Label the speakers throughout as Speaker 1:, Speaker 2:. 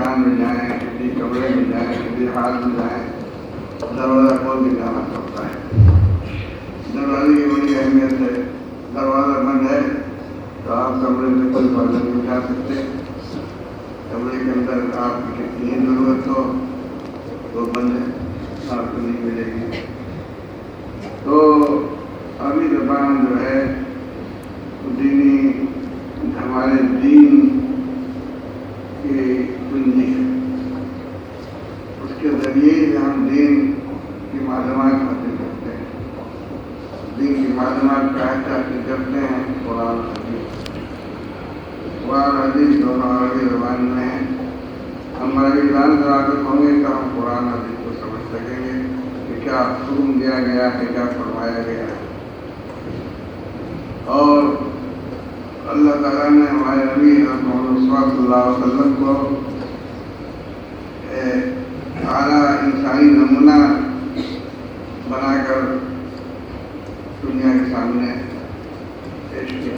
Speaker 1: مکان میں جائیں، کسی کمرے میں جائیں، کسی حال میں جائیں، دروازہ کھول کے جانا پڑتا ہے۔ دروازے کی بڑی اہمیت ہے۔ دروازہ بند ہے تو آپ کمرے سے کوئی پردہ نہیں اٹھا سکتے۔ کمرے کے اندر آپ کی کتنی ہی ضرورت ہو وہ بند ہے، آپ کو نہیں ملے گی۔ تو عربی زبان جو ہے دینی، ہمارے دین کی کنجی ہے۔ اس کے ذریعے سے ہم دین کی معلومات حاصل کرتے ہیں، دین کی معلومات کا حاصل کرتے ہیں۔ قرآن حدیث دونوں عربی زبان میں ہیں۔ ہم عربی زبان سے واقف ہوں گے تو ہم قرآن حدیث کو سمجھ سکیں گے کہ کیا حکم دیا گیا ہے، کیا فرمایا گیا ہے۔ اور اللہ تعالیٰ نے ہمارے نبی محمد صلی اللہ علیہ وسلم کو اعلیٰ انسانی نمونہ بنا کر دنیا کے سامنے پیش کیا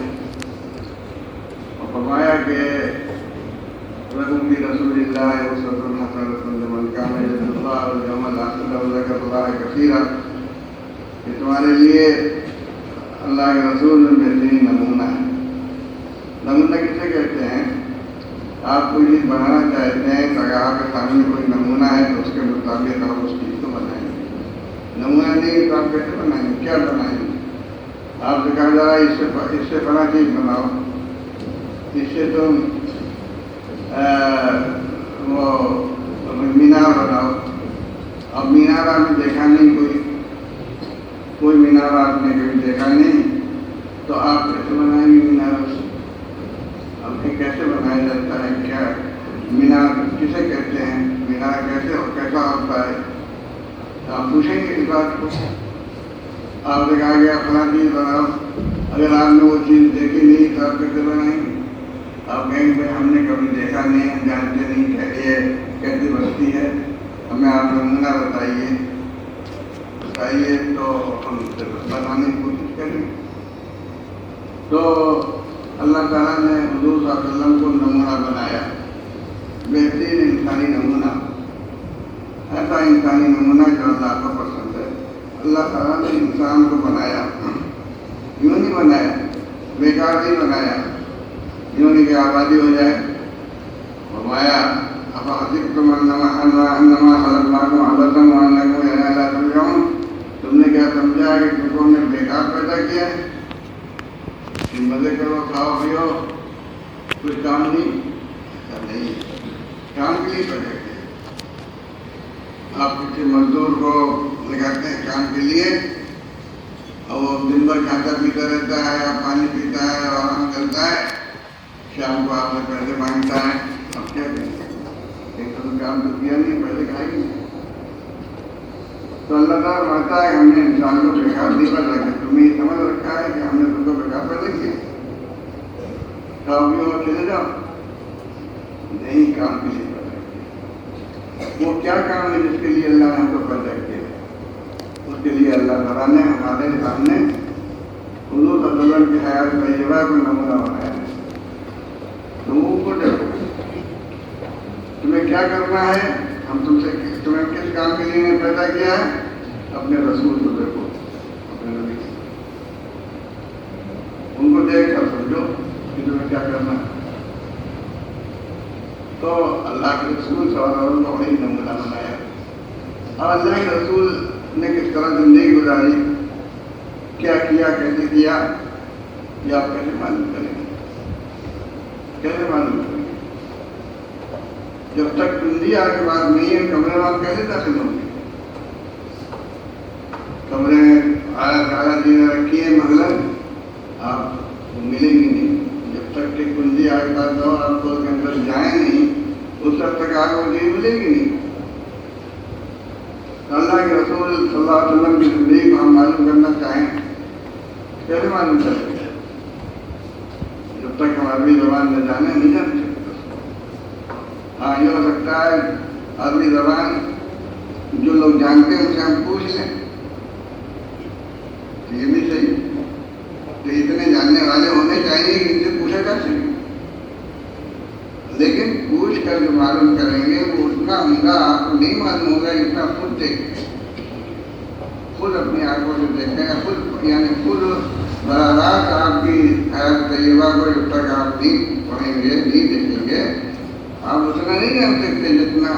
Speaker 1: اور فرمایا کہ لکم فی رسول اللہ اسوۃ حسنۃ لمن کان یرجو اللہ والیوم الآخر وذکر اللہ کثیرا، کہ تمہارے لیے اللہ کے رسول میں بہترین نمونہ ہے۔ نمونہ کسے کہتے ہیں؟ آپ کوئی چیز بنانا چاہتے ہیں تو اگر آپ کے سامنے کوئی نمونہ ہے تو اس کے مطابق آپ اس چیز کو بنائیں گے۔ نمونہ نہیں تو آپ کیسے بنائیں گے؟ کیا بنائیں گے؟ آپ سے کہا جا رہا ہے اس سے بڑا چیز بناؤ، اس سے تم وہ مینار بناؤ۔ اب مینار آپ نے دیکھا نہیں، کوئی مینار آپ نے کبھی دیکھا نہیں، تو آپ کیسے بنائیں گے مینار؟ اب یہ کیسے بنایا جاتا ہے؟ کیا مینار کسے کہتے ہیں؟ مینار کیسا ہوتا ہے؟ آپ پوچھیں گے اس بات کو۔ آپ سے کہا گیا فلاں چیز بناؤ، اگر آپ نے وہ چیز دیکھی نہیں تو آپ کیسے بنائیں گے؟ آپ کہیں گے ہم نے کبھی دیکھا نہیں، ہم جانتے نہیں کہ یہ کیسی بستی ہے، ہمیں آپ نمونہ بتائیے تو ہم بنانے کی کوشش کریں۔ تو اللہ تعالیٰ نے حضور صلی اللہ علیہ وسلم کو نمونہ بنایا، بہترین انسانی نمونہ، ایسا انسانی نمونہ جو اللہ کو پسند ہے۔ اللہ تعالیٰ نے انسان کو بنایا، یوں نہیں بنایا، بیکار نہیں بنایا، یوں نہیں کہ آبادی ہو جائے۔ فرمایا افحسبتم انما خلقناکم عبثا وانکم الینا لا ترجعون، تم نے کیا سمجھا کہ تم کو ہم نے بیکار پیدا کیا ہے؟ مزے کرو، کھاؤ پیو، کچھ کام نہیں؟ نہیں، کام کے لیے پیدا کیا۔ آپ کسی مزدور کو لگاتے ہیں کام کے لیے اور وہ دن بھر کھاتا پیتا رہتا ہے اور پانی پیتا ہے اور آرام کرتا ہے، شام کو آپ نے پیسے مانگتا ہے، اب کیا کریں؟ ایک تو کام تو کیا نہیں، پیسے کھائے گی۔ تو اللہ تعالیٰ فرماتا ہے کہ ہم نے انسان کو بیکار نہیں پیدا کیا۔ تمہیں یہ سمجھ رکھا ہے کہ ہم نے تم کو بیکار پیدا کیا؟ کام کیوں چلے جاؤ؟ نہیں، کام کے لیے پیدا کیا۔ وہ کیا کام ہے جس کے لیے اللہ نے ہم کو پیدا کیا؟ اس کے لیے اللہ تعالیٰ نے ہمارے سامنے حضور صلی اللہ علیہ وسلم کی حیات طیبہ کو نمونہ بنایا ہے۔ لوگوں کو دیکھو، تمہیں کیا کرنا ہے، ہم تمہیں کس کام کے لیے پیدا کیا ہے؟ اپنے رسول کو دیکھو، اپنے نبی ان کو دیکھ کر سمجھو کہ تمہیں کیا کرنا ہے۔ تو اللہ کے رسول صلی اللہ علیہ وسلم کو وہی نمونہ بنایا، اور اللہ کے رسول نے کس طرح زندگی گزاری، کیا کیا، کیسے کیا، یہ آپ کیسے معلوم کریں گے؟ کیسے معلوم کریں گے؟ جب تک کنجی آپ کے پاس نہیں ہے، کمرے میں آپ کیسے داخل ہوں گے؟ کمرے میں اعلیٰ چیزیں رکھی ہیں مثلاً، آپ ملیں گی نہیں۔ جب تک کہ کنجی آپ کے پاس ہو، آپ کو اس کے اندر جائیں نہیں، اس وقت تک آپ کو چیز ملے گی نہیں۔ اللہ کے رسول صلی اللہ علیہ وسلم کی زندگی کو ہم معلوم کرنا چاہیں، کیسے معلوم کریں گے؟ جب تک ہم عربی زبان میں جانے نہیں جان سکتے۔ ہاں، یہ ہو سکتا ہے عربی زبان جو لوگ جانتے ہیں ان سے ہم پوچھ لیں، یہ بھی صحیح کہ اتنے جاننے والے ہونے چاہیے کہ ان سے پوچھا جا سکے۔ لیکن پوچھ کر جو معلوم کریں گے وہ اتنا عمدہ آپ کو نہیں معلوم ہوگا جتنا خود دیکھیں، خود اپنی آنکھوں سے دیکھیں گے، خود یعنی خود براہ راست آپ کی حیات طیبہ کو جب تک آپ نہیں پڑھیں گے، نہیں دیکھیں گے، آپ اتنا نہیں جان سکتے جتنا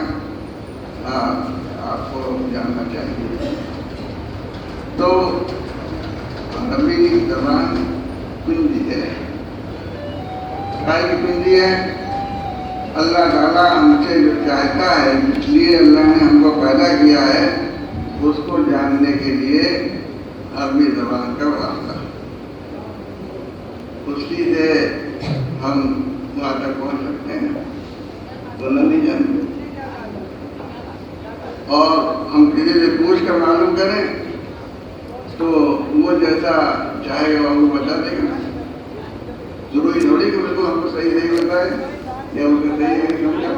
Speaker 1: آپ کو جاننا چاہیے۔ تو عربی زبان کنجی ہے، کائے کی کنجی ہے؟ اللہ تعالیٰ ہم سے جو چاہتا ہے، اس لیے اللہ نے ہم کو پیدا کیا ہے، اس کو جاننے کے لیے عربی زبان کا واسطہ، اسی سے ہم وہاں تک پہنچ سکتے ہیں، تو نہیں جانتے۔ اور ہم کسی سے پوچھ کر معلوم کریں تو وہ جیسا چاہے گا وہ بتا دے گا، ضروری تھوڑی کہ بالکل ہم کو صحیح نہیں بتائے یا ان کو صحیح نہیں سمجھا۔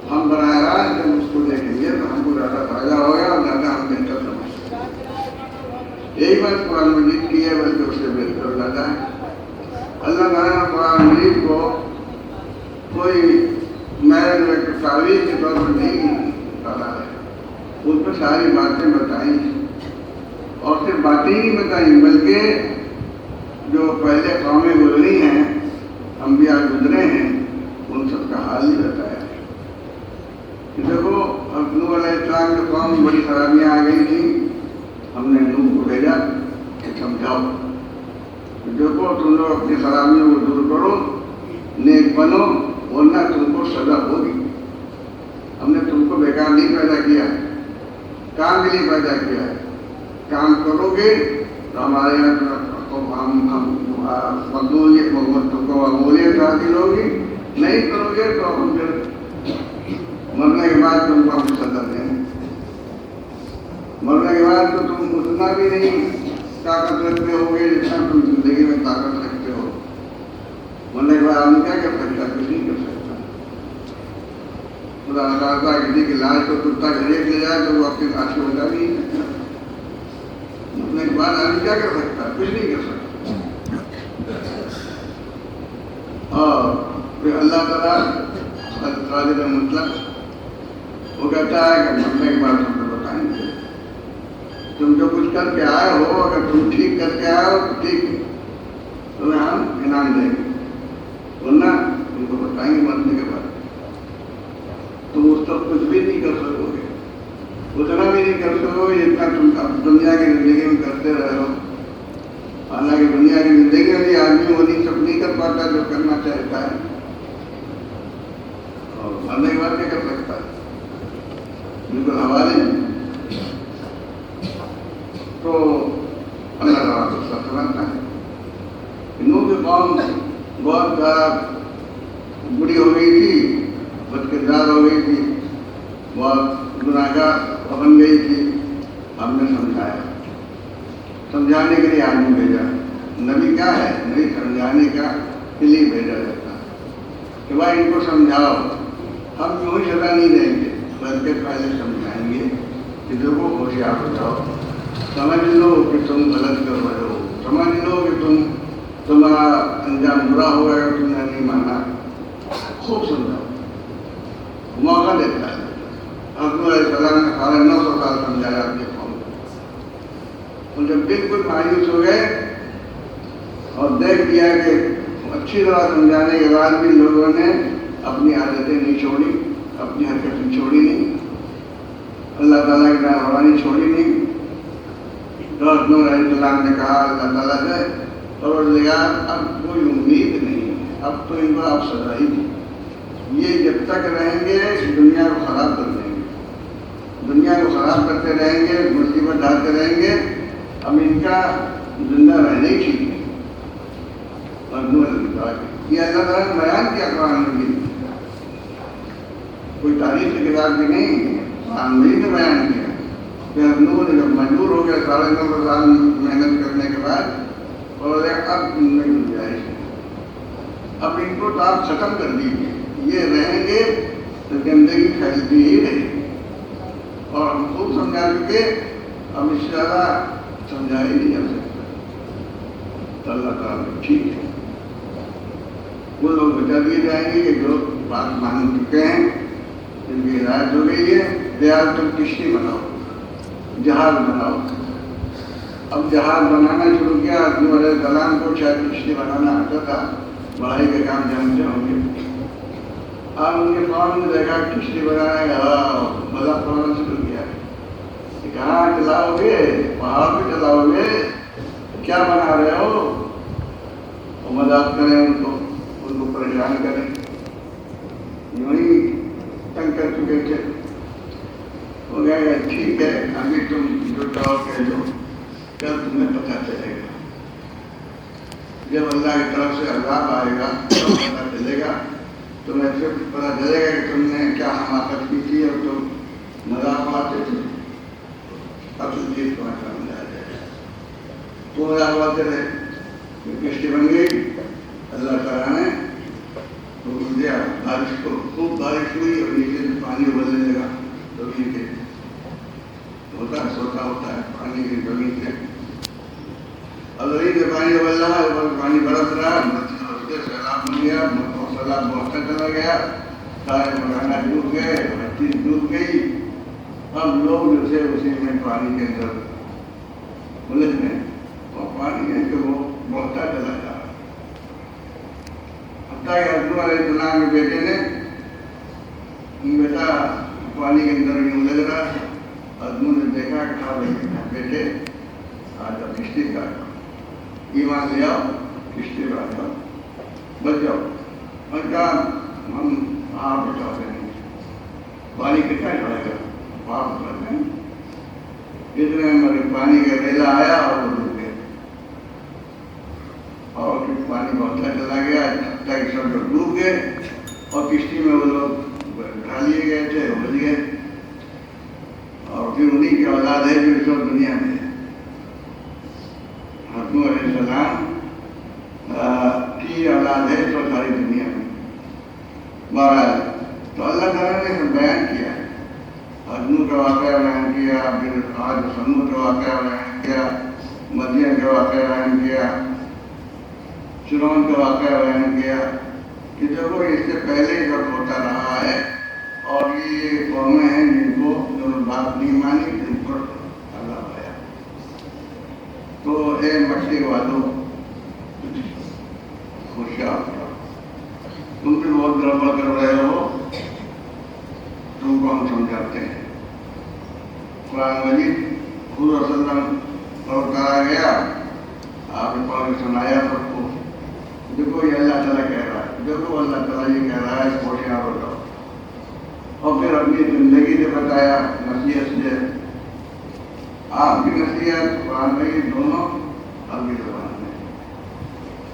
Speaker 1: ہم براہ راست جب اس کو دیکھیں گے تو ہم کو زیادہ فائدہ ہوگا اور زیادہ ہم بہتر سمجھ سکیں۔ یہی بات قرآن مجید کی ہے، بلکہ اس سے بہتر زیادہ ہے۔ اللہ تعالیٰ نے قرآن مجید کو کوئی محض تعویذ کے طور پر نہیں ڈالا ہے، اس میں ساری باتیں بتائیں، اور صرف باتیں ہی نہیں بتائیں بلکہ جو پہلے قومیں گزری ہیں، انبیاء گزرے ہیں، ان سب کا حال ہی بتایا ہے۔ دیکھو نوح علیہ السلام کی قوم بڑی خرابیاں آ گئی تھیں، ہم نے نوح کو بھیجا کہ سمجھاؤ، دیکھو تم لوگ اپنی خرابیوں کو دور کرو، نیک بنو، ورنہ تم کو سزا ہوگی۔ ہم نے تم کو بیکار نہیں پیدا کیا ہے، کام کے لیے پیدا کیا ہے، کام کرو گے تو ہمارے یہاں تم کو مقبولیت حاصل ہوگی، نہیں کرو گے تو ہم پھر مرنے کے بعد تم کو ہم سزا دیں گے۔ مرنے کے بعد تو تم اتنا بھی نہیں طاقت رکھتے ہو گے جتنا تم زندگی میں طاقت رکھتے ہو۔ مرنے کے بعد ہم کیا کر سکتا؟ کچھ نہیں کر سکتا۔ خدا نخواستہ کسی کی لاش کو کتا گھریٹ لے جائے تو وہ اپنی لاش کو بتا بھی نہیں سکتا۔ مرنے کے بعد آدمی کیا کر سکتا؟ کچھ نہیں کر سکتا۔ اور پھر اللہ تعالیٰ قادر مطلق وہ کہتا ہے کہ مرنے کے بعد ہم کو بتائیں گے، تم جو کچھ کر کے آئے ہو، اگر تم ٹھیک کر کے آئے ہو تو ٹھیک تمہیں ہم انعام دیں گے، ورنہ تم کو بتائیں گے مرنے کے بعد تم اس تک کچھ بھی نہیں کر سکو گے، اتنا بھی نہیں کر سکو گے جتنا تم اب دنیا کی زندگی میں کرتے رہے ہو۔ حالانکہ دنیا کی زندگی میں بھی آدمی وہ نہیں سب نہیں کر پاتا جو کرنا چاہتا ہے، اور مرنے کے بعد کیا کر سکتا ہے؟ بالکل حوالے میں۔ تو اللہ تعالیٰ کو سب سمجھتا ہے۔ نوح کی قوم بہت زیادہ بری ہو گئی تھی، بد کردار ہو گئی تھی، بہت گناہگار بن گئی تھی۔ ہم نے سمجھایا، سمجھانے کے لیے آدمی بھیجا۔ نبی کیا ہے؟ نبی سمجھانے کا کے لیے بھیجا جاتا ہے کہ بھائی ان کو سمجھاؤ، ہم یوں ہی سزا نہیں دیں گے بلکہ پہلے سمجھائیں گے کہ دیکھو ہوشیار ہو جاؤ، سمجھ لو کہ تم غلط کر رہے ہو، سمجھ لو کہ تمہارا انجام برا ہو گیا، تم نے نہیں مانا، خوب سمجھاؤ، موقع دیتا ہے۔ حضرت علیہ السلام نے 900 سال سمجھایا اپنی قوم کو، اور جب بالکل مایوس ہو گئے اور دیکھ دیا کہ اچھی طرح سمجھانے کے بعد بھی لوگوں نے اپنی عادتیں نہیں چھوڑی، اپنی حرکتیں چھوڑی نہیں، اللہ تعالیٰ کی نافرمانی چھوڑی نہیں، تو حضرت علیہ السلام نے کہا اللہ تعالیٰ سے پروردگار اب کوئی امید نہیں ہے، اب تو ان کو آپ سزا ہی دیں، یہ جب تک رہیں گے دنیا کو خراب کر دیں گے، دنیا کو خراب کرتے رہیں گے، مصیبت ڈالتے رہیں گے، اب ان کا زندہ رہنا ہی ٹھیک نہیں۔ یہ اللہ تعالیٰ نے بیان کیا قرآن مجید میں، کوئی تاریخ کی کتاب کی نہیں، قرآن مجید نے بیان کیا کہ نوح نے جب مجبور ہو گیا 9.5 سال محنت کرنے کے بعد، اور اب زندگی گنجائش ہے، اب ان کو تو آپ ختم کر دیجیے، یہ رہیں گے تو گندگی پھیلتی ہی رہے گی، اور ہم خوب سمجھا چکے، اب اس سے زیادہ سمجھا ہی نہیں جا سکتا۔ اللہ تعالیٰ ٹھیک ہے، وہ لوگ بتا دیے جائیں گے کہ جو بات مان چکے ہیں، جن کی ہدایت ہو گئی ہے، دیار تم کشتی بناؤ، جہاز بناؤ۔ اب جہاز بنانا شروع کیا، نوح علیہ السلام کو شاید کشتی بنانا آتا تھا، بڑھائی کے کام جانتے ہوں گے۔ اب ان کے قوم نے دیکھا کشتی بنانے کا مذاق کرنا شروع کیا، کہاں چلاؤ گے؟ پہاڑ پہ چلاؤ گے؟ کیا بنا رہے ہو؟ وہ مذاق کریں ان کو پریشان کریں، یوں ہی تنگ کر چکے تھے۔ وہ کہا کہ ٹھیک ہے، ابھی تم جو چاہو کہہ دو، کل تمہیں پتہ چلے گا، جب اللہ کی طرف سے عذاب آئے گا تب پتہ چلے گا، تمہیں پھر پتہ چلے گا کہ تم نے کیا حماقت کی تھی اور تم مذاق اڑاتے تھے۔ اصل چیز تمہیں سمجھ آ جائے گا۔ تو مذاق اڑاتے رہے، کشتی بن گئی۔ اللہ تعالیٰ نے حکم دیا بارش کو، خوب بارش ہوئی اور نیچے سے پانی ابلنے لگا زمین کے، سوتا ہوتا ہے پانی کی زمین سے۔ اب زمین سے پانی ابل رہا ہے، اوپر پانی برس رہا ہے، مسجد سیلاب بن گیا، سیلاب بہت چلا گیا، سارے مکانات ڈوب گئے، ہر چیز ڈوب گئی۔ اب لوگ جو تھے اسی میں پانی کے اندر الجھ گئے، اور پانی ہے کہ وہ بہتا چلا جا رہا۔ حتیٰ کہ حضرت علیہ السلام کے بیٹے نے بیٹا پانی کے اندر یوں لگ رہا ہے، حضرت نے دیکھا کہ کہا بیٹے آج اب کشتی کا ایمان لے آؤ، کشتی پہ آ جاؤ، بچ جاؤ۔ اور کہا ہم آپ بچاتے نہیں، پانی کتنا چڑھے گا، آپ بچاتے ہیں۔ اتنے ہمارے پانی کا ریلا آیا اور وہ ڈوب گئے، اور پھر پانی بہتا چلا گیا، حتیٰ کہ سب لوگ ڈوب گئے، اور کشتی میں وہ لوگ اٹھا لیے گئے تھے، بچ گئے۔ اور پھر انہیں کی اولاد ہے جو اس وقت دنیا میں ہے۔ حضرت علیہ السلام کی اولاد ہے تو ساری دنیا میں۔ بہرحال تو اللہ تعالیٰ نے بیان کیا ہے، حضرت کا واقعہ بیان کیا، پھر آج سمود کا واقعہ بیان کیا، مدین کا واقعہ بیان کیا، فرعون کا واقعہ بیان کیا کہ جب وہ اس سے پہلے ہی سب ہوتا رہا ہے، اور یہ قومیں ہیں جن کو بات نہیں مانی، جن پر عذاب آیا۔ تو اے مکے والوں، ہوشیار رہو، تم بھی بہت گڑبڑ کر رہے ہو، تم کو ہم سمجھاتے ہیں۔ قرآن مجید خود صلی اللہ علیہ وسلم پر اتارا گیا، آپ نے پڑھ کے سنایا سب کو، دیکھو یہ اللہ تعالیٰ کہہ رہا ہے، دیکھو اللہ تعالیٰ یہ کہہ رہا ہے، ہوشیار ہو جاؤ۔ اور پھر اپنی زندگی سے بتایا، نصیحت سے، آپ کی نصیحت قرآن مجید دونوں عربی زبان میں،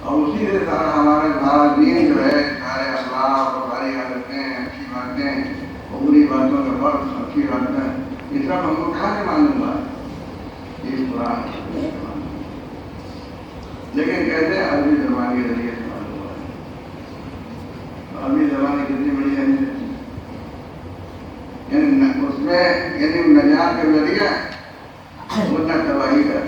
Speaker 1: اور اسی سے ہمارا دین جو ہے، سارے اخلاق اور ساری عادتیں، اچھی باتیں، بری باتوں کا فرق، اچھی باتیں، یہ سب ہم کو کہاں سے معلوم ہوا؟ اس قرآن سے۔ لیکن کہتے ہیں عربی زبان کے ذریعے سے معلوم ہوا ہے۔ عربی زبان کتنی بڑی ہے، یعنی اس میں یعنی نجات کا ذریعہ ورنہ تباہی کا۔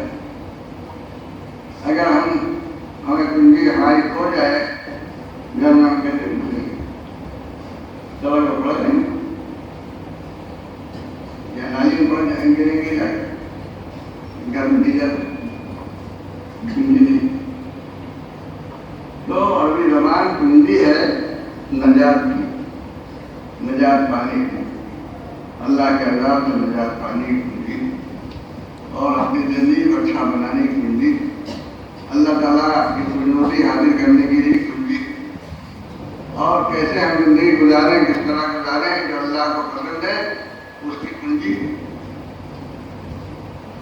Speaker 1: اگر ہمیں کنجی ہماری کھو جائے، گھر میں ہم کہتے ہیں دوا کا پڑ جائیں گے یا نالی میں پڑ جائیں گے، گریں گے جائے گھر میں دی جاتے کنجی نہیں۔ تو عربی زبان کنجی ہے نجات کی، نجات پانے کی، اللہ کے عذاب سے نجات پانے کی کنجی، اور اپنی زندگی کو اچھا بنانے کی کنجی، اللہ تعالیٰ کی خوشنودی حاصل کرنے کی لیے کنجی، اور کیسے ہم زندگی گزاریں، کس طرح گزاریں جو اللہ کو پسند ہے، اس کی کنجی۔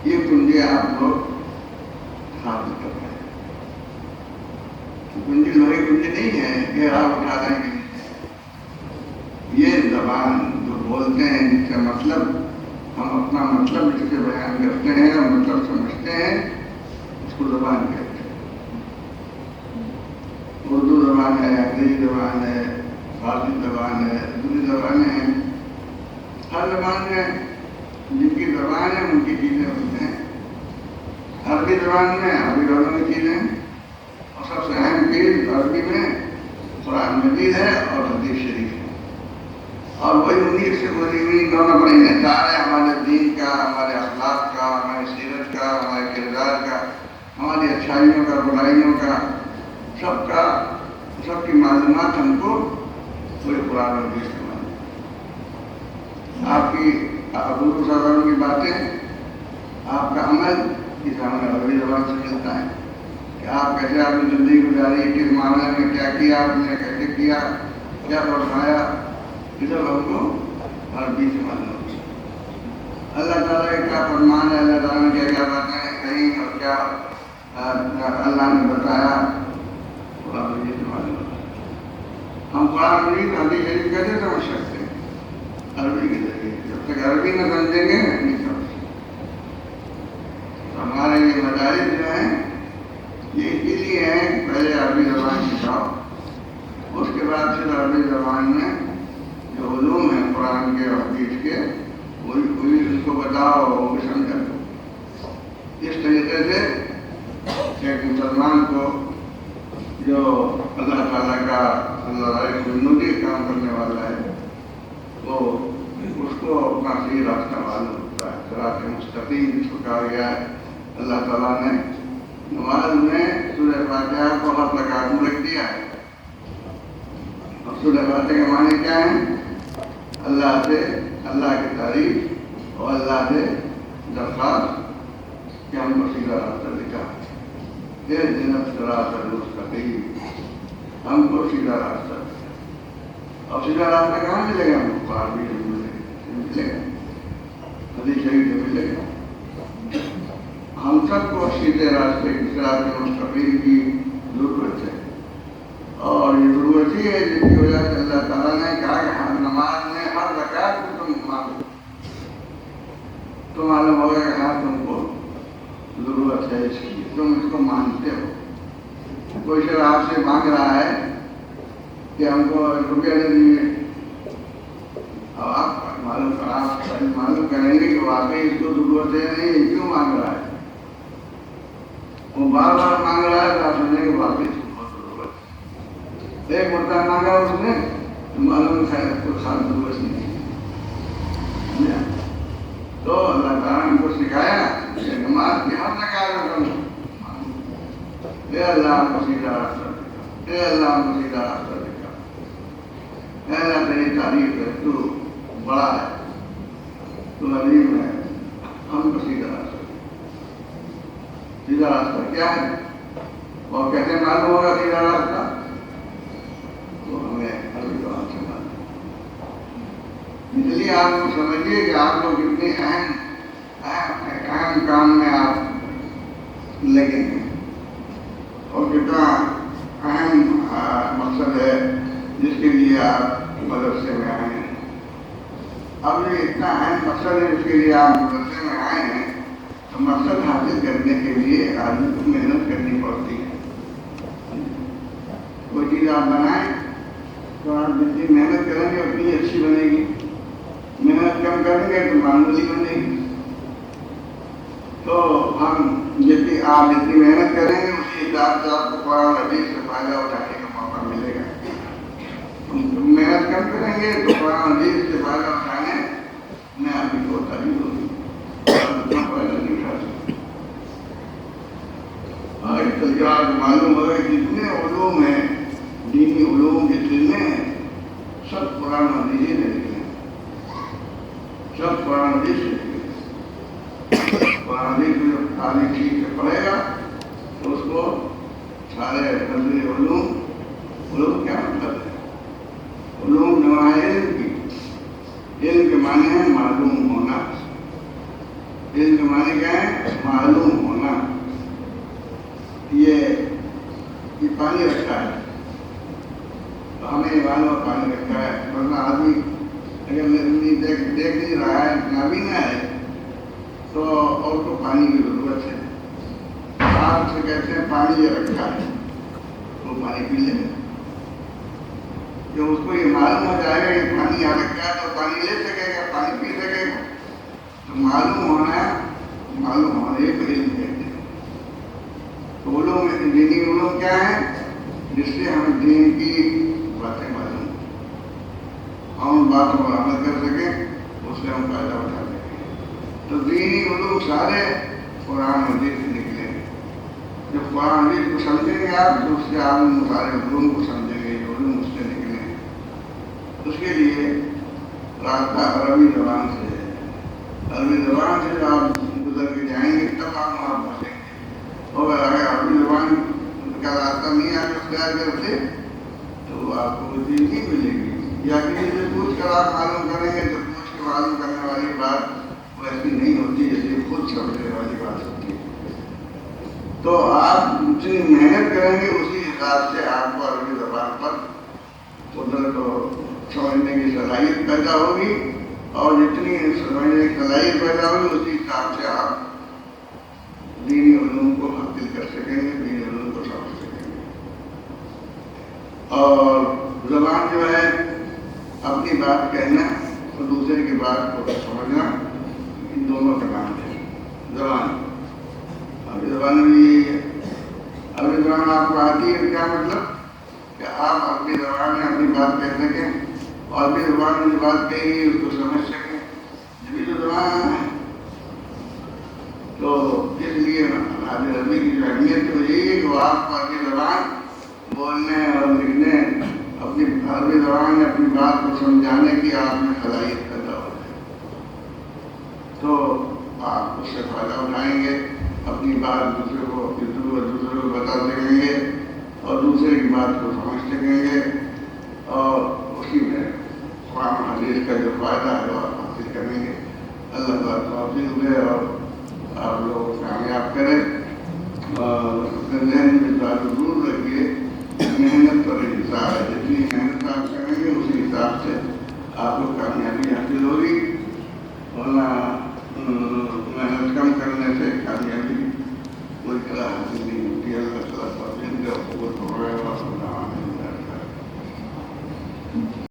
Speaker 1: یہ کنجی آپ لوگ حاصل کر رہے ہیں۔ کنجی لوہے کنجی نہیں ہے کہ آپ اٹھا لیں گے، یہ زبان جو بولتے ہیں جس کا مطلب ہم اپنا مطلب اس سے بیان کرتے ہیں اور مطلب سمجھتے ہیں، اس کو زبان کہتے ہیں۔ اردو زبان ہے، انگریزی زبان ہے، فارسی زبان ہے، دوسری زبانیں ہیں۔ ہر زبان میں جن کی زبان ہے ان کی چیزیں ہوتی ہیں۔ عربی زبان میں عربی زبان کی چیزیں، اور سب سے اہم چیز عربی میں قرآن مجید ہے اور حدیث شریف ہے، اور وہی انہیں سے بنی ہوئی دونوں بڑے نظار ہے ہمارے دین کا، ہمارے اخلاق کا، ہماری سیرت کا، ہمارے کردار کا، ہماری اچھائیوں کا، برائیوں کا، سب کی معلومات ہم کو وہی قرآن اور حدیث سے معلوم ہے۔ آپ کی حضور صلی اللہ علیہ وسلم کی باتیں، آپ کا عمل اس ہمیں عربی زبان سے ملتا ہے کہ آپ کیسے آپ نے زندگی گزاری، کس معاملے میں کیا کیا آپ نے، کیسے کیا، کیا فرمایا، یہ سب ہم کو عربی سے معلوم ہے۔ اللہ تعالیٰ کا کیا فرمان ہے، اللہ تعالیٰ نے کیا کیا باتیں کہیں اور کیا اللہ نے بتایا، قرآن مجید سے معلوم ہے۔ ہم قرآن مجید حدیث شریف کیسے سمجھ سکتے ہیں؟ عربی کے ذریعے، جب تک عربی نہ سمجھیں گے نہیں سمجھ سکتے۔ ہمارے یہ مدارس جو ہیں یہ اسی لیے ہیں، پہلے عربی زبان سکھاؤ، اس کے بعد پھر عربی زبان میں جو علوم ہیں قرآن کے اور حدیث کے وہی اس کو بتاؤ اور وہ سمجھا دو۔ اس طریقے سے ایک مسلمان کو جو اللہ تعالیٰ کا جنوبی کام کرنے والا ہے وہ اس کو اپنا صحیح راستہ معلوم ہوتا ہے، صراط مستقیم جس کو کہا گیا ہے۔ اللہ تعالیٰ نے نماز میں سورہ فاتحہ کو ہر رکعت میں رکھ دیا ہے، اور سورہ فاتحہ کے معنی کیا ہیں؟ اللہ سے اللہ کی تعریف اور اللہ سے درخواست کہ ہم کو سیدھا راستہ دکھا، اہدنا الصراط المستقیم، ہم کو سیدھا راستہ دکھا۔ اور سیدھا راستہ کہاں ملے گا؟ ہم کو عربی سے ملے گا، حدیث شریف سے ملے گا۔ ہم سب کو سیدھے راستے صراط مستقیم کی ضرورت ہے، اور یہ ضرورت ہی ہے جس کی وجہ سے اللہ تعالیٰ نے کہا کہ ہر نماز میں ہر رکعت کو تم مانگو، تو معلوم ہوگا کہ ہاں تم کو ضرورت ہے اس کی، تم اس کو مانتے ہو۔ کوئی شخص آپ سے مانگ رہا ہے کہ ہم کو روپیہ دے دیجیے، اب آپ معلوم کریں گے کہ واقعی اس کو ضرورت ہے نہیں، کیوں مانگ رہا ہے؟ وہ بار بار مانگ رہا ہے تو آپ سمجھیں کہ واقعی اس کو بہت ضرورت ہے۔ ایک مرتبہ مانگا اس نے تو معلوم خیر کو خاص ضرورت نہیں ہے، تو اللہ تعالیٰ نے ہم کو سکھایا کہ نماز کی ہر رکعت میں اے اللہ ہم کو سیدھا راستہ دکھا، اے اللہ ہم کو سیدھا راستہ دکھا، اے اللہ تیری تعریف ہے، تو بڑا ہے، تو عظیم ہے، ہم کو سیدھا راستہ دکھا۔ سیدھا راستہ کیا ہے اور کیسے معلوم ہوگا سیدھا راستہ؟ وہ ہمیں عربی زبان سے معلوم۔ اس لیے آپ کو سمجھیے کہ آپ لوگ کتنے اہم کام میں آپ لگے ہیں اور کتنا اہم مقصد ہے جس کے لیے آپ مدرسے میں آئے ہیں۔ اب یہ اتنا اہم مقصد ہے جس کے لیے آپ مدرسے میں آئے ہیں، تو مقصد حاصل کرنے کے لیے آدمی کو محنت کرنی پڑتی ہے۔ کوئی چیز آپ بنائیں تو آپ جتنی محنت کریں گے اتنی اچھی بنے گی، محنت کم کریں گے تو معمولی بنے گی۔ تو آپ جتنی محنت کریں گے اسی حساب سے آپ کو قرآن حدیث سے فائدہ اٹھانے کا موقع ملے گا۔ محنت کم کریں گے تو قرآن حدیث سے فائدہ اٹھانے میں آپ کی کوتاہی ہوگی، اتنا فائدہ نہیں اٹھا سکتے۔ اور اس طریقہ معلوم ہوگا کہ جتنے علوم ہیں، دینی علوم جتنے ہیں، سب قرآن حدیث سے لکھے ہیں، سب قرآن حدیث سے لکھے ہیں۔ قرآن حدیث میں جب تعلیم ٹھیک سے پڑھے گا تو اس کو سارے نظری علوم کیا مطلب ہے؟ علوم جمع ہے علم کی، علم کے معنی ہے معلوم ہونا، علم کے معنی کیا ہے؟ معلوم ہونا۔ یہ پانی رکھتا ہے تو ہمیں یہ معلوم پانی رکھتا ہے، ورنہ آدمی اگر دیکھ نہیں رہا ہے، نابینا ہے، تو اور کو پانی کی ضرورت ہے۔ آپ سے کہتے ہیں پانی یہ رکھا ہے، وہ پانی پی لے گا۔ جب اس کو یہ معلوم ہو جائے گا کہ پانی یہاں رکھا ہے تو پانی لے سکے گا، پانی پی سکے گا۔ تو معلوم ہونا یہ علم کہتے ہیں۔ تو علوم دینی علوم کیا ہے؟ جس سے ہم دین کی ان باتوں پر عمل کر سکیں، اس سے ہم فائدہ اٹھا سکیں۔ تو دینی علوم سارے قرآن مجید سے نکلے ہیں۔ جب قرآن مجید کو سمجھیں گے آپ تو اس سے آپ سارے علوم کو سمجھیں گے، جو علوم اس سے نکلے ہیں۔ اس کے لیے راستہ عربی زبان سے ہے۔ عربی زبان سے جو آپ گزر کے جائیں گے تب آپ وہاں پہنچیں گے، اور اگر عربی زبان کا راستہ نہیں آپ اختیار کرتے تو آپ کو وہ چیز نہیں ملے گی، یا کسی سے پوچھ کر آپ معلوم کریں گے تو پوچھ کے معلوم کرنے والی بات ویسی نہیں ہوتی جیسے خود سمجھنے والی بات ہوتی ہے۔ تو آپ جتنی محنت کریں گے اسی حساب سے آپ کو عربی زبان پر قدرت کو سمجھنے کی صلاحیت پیدا ہوگی، اور جتنی سمجھنے کی صلاحیت پیدا ہوگی اسی حساب سے آپ دینی علوم کو حاصل کر سکیں گے، دینی علوم کو سمجھ سکیں گے۔ اور زبان جو ہے اپنی بات کہنا اور دوسرے کی بات کو سمجھنا، ان دونوں کا کام ہے زبان۔ عربی زبان میں یہی ہے۔ عربی زبان آپ کو آتی ہے، کیا مطلب کہ آپ اپنی زبان میں اپنی بات کہہ سکیں، اور عربی زبان میں جو بات کہی گئی اس کو سمجھ سکیں، یہ جو زبان ہے۔ تو اس لیے عربی کی جو اہمیت تو یہی ہے کہ وہ آپ کو عربی زبان بولنے اور لکھنے، اپنی عربی زبان میں اپنی بات کو سمجھانے کی آپ میں صلاحیت پیدا ہو جائے، تو آپ اس سے فائدہ اٹھائیں گے، اپنی بات دوسرے کو بتا سکیں گے، اور دوسرے کی بات کو سمجھ سکیں گے، اور اسی میں قرآن حدیث کا جو فائدہ ہے وہ آپ حاصل کریں گے۔ اللہ تعالیٰ توفیق دے اور آپ لوگوں کو کامیاب کرے، اور اپنے ذہن میں ضرور رکھیے محنت پر حساب ہے، جتنی محنت آپ کریں گے اسی حساب سے آپ کو کامیابی حاصل ہوگی، ورنہ محنت کم کرنے سے کامیابی کوئی طرح حاصل نہیں ہوتی۔ اللہ تعالیٰ توفیق دے اور قوت و